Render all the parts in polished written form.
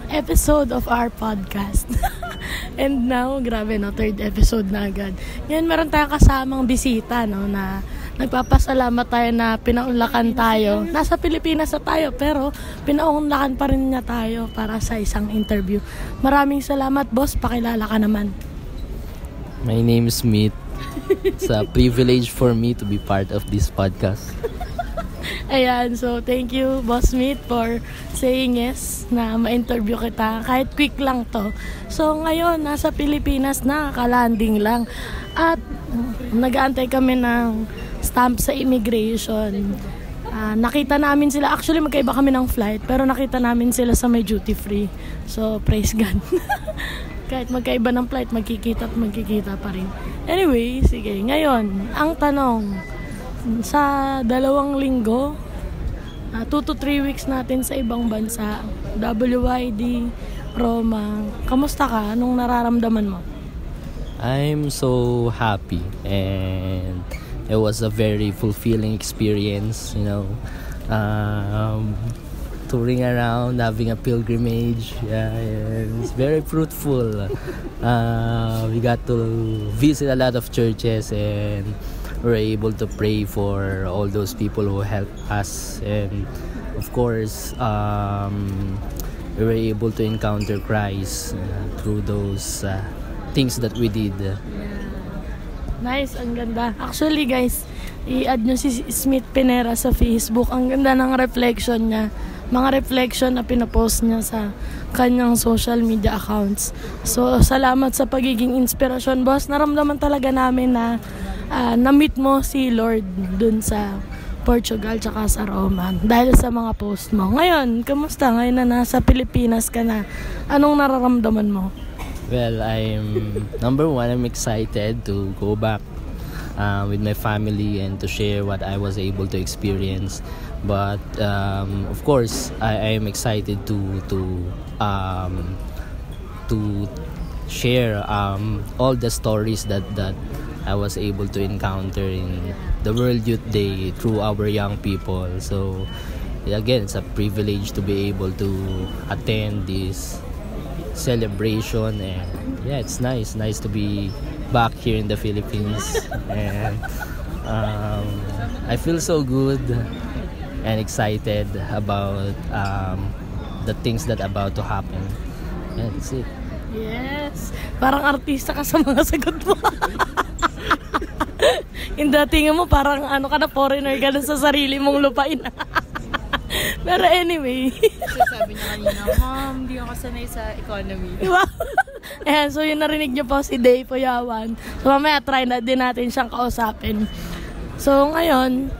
episode of our podcast. And now, grabe no, third episode na agad. Ngayon, meron tayong kasamang bisita, no, na nagpapasalamat tayo na pinaunlakan tayo. Nasa Pilipinas na tayo, pero pinaunlakan pa rin niya tayo para sa isang interview. Maraming salamat, boss. Pakilala ka naman. My name is Smith. It's a privilege for me to be part of this podcast. Ayan, so thank you, Boss Smith, for saying yes na ma-interview kita. Kahit quick lang to. So ngayon, nasa Pilipinas na, kalanding lang. At nag-aantay kami ng stamp sa immigration. Nakita namin sila, actually magkaiba kami ng flight, pero nakita namin sila sa may duty free. So praise God. Kahit magkaiba ng flight, magkikita pa rin. Anyway, sige. Ngayon, ang tanong, sa 2 linggo, 2 to 3 weeks natin sa ibang bansa, WYD, Roma, kamusta ka? Anong nararamdaman mo? I'm so happy and it was a very fulfilling experience, touring around, having a pilgrimage. And it's very fruitful. We got to visit a lot of churches and we're able to pray for all those people who helped us, and of course we were able to encounter Christ through those things that we did. Nice, ang ganda. Actually guys, i-add nyo si Smith Pinera sa Facebook. Ang ganda ng reflection niya. Mga reflection na pinapost niya sa kanyang social media accounts. So, salamat sa pagiging inspirasyon, boss. Naramdaman talaga namin na na-meet mo si Lord dun sa Portugal tsaka sa Roma dahil sa mga post mo. Ngayon, kamusta? Ngayon na nasa Pilipinas ka na, anong nararamdaman mo? Well, number one, I'm excited to go back with my family and to share what I was able to experience. But of course, I am excited to share all the stories that I was able to encounter in the World Youth Day through our young people. So again, it's a privilege to be able to attend this celebration, and yeah, it's nice to be back here in the Philippines. And I feel so good and excited about the things that about to happen. Yeah, that's it. Yes, parang artista ka sa mga sagot mo. Yung dating mo parang ka na, foreigner ka na sa sarili mong lupain. Pero anyway. Kasi sabi niya kanina, Ma'am, di ako sanay sa economy. Diba? Ayan, so yung narinig niyo po si Day Puyawan. So mamaya try na din natin siyang kausapin. So ngayon,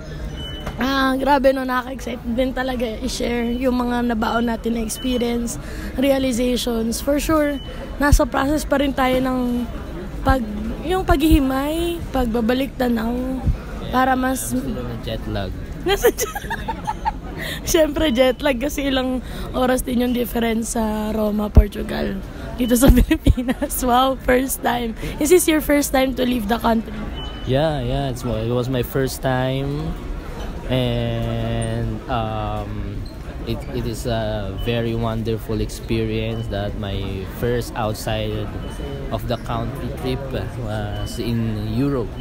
grabe no, nakaka-excite din talaga i-share yung mga nabaon natin na experience, realizations. For sure, nasa process pa rin tayo ng yung paghihimay, pagbabalik tanaw, para mas jet lag. Siyempre jet lag kasi ilang oras din yung difference sa Roma, Portugal, dito sa Pilipinas. Wow, first time. Is this your first time to leave the country? Yeah, it was my first time, and it is a very wonderful experience. That my first outside of the country trip was in Europe.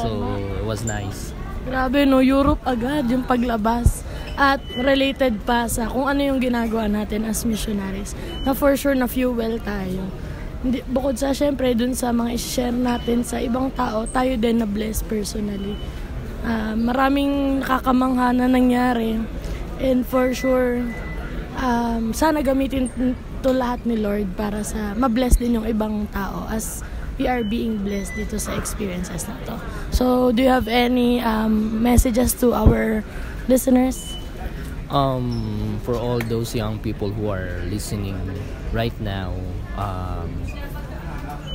So it was nice. Grabe no, Europe agad yung paglabas. At related pa sa kung ano yung ginagawa natin as missionaries, na for sure na fuel tayo. Bukod sa syempre dun sa mga i-share natin sa ibang tao, tayo din na bless personally. Maraming nakakamangha na nangyari, and for sure sana gamitin to lahat ni Lord para sa ma-bless din yung ibang tao as we are being blessed dito sa experiences na to. So do you have any messages to our listeners? For all those young people who are listening right now,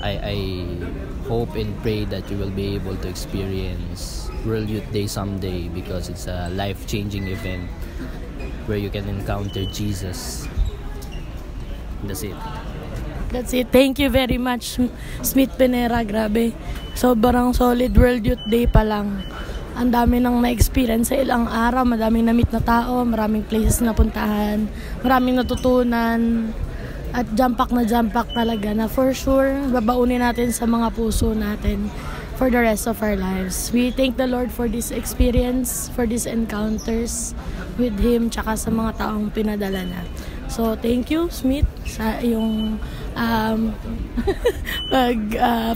I hope and pray that you will be able to experience World Youth Day someday, because it's a life-changing event where you can encounter Jesus. That's it. That's it. Thank you very much, Smith Pinera. Grabe. Sobrang solid. World Youth Day pa lang. Ang dami nang na-experience sa ilang araw, madaming na-meet na tao, maraming places na puntahan, maraming natutunan. At jump pack talaga na for sure babaunin natin sa mga puso natin for the rest of our lives. We thank the Lord for this experience, for these encounters with Him, tsaka sa mga taong pinadala na. So, thank you, Smith, sa iyong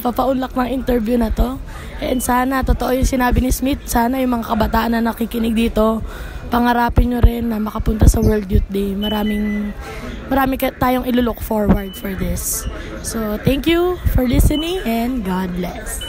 papaunlak ng interview na to. And sana, totoo yung sinabi ni Smith, sana yung mga kabataan na nakikinig dito, pangarapin nyo rin na makapunta sa World Youth Day. Marami tayong ilo-look forward for this. So, thank you for listening and God bless.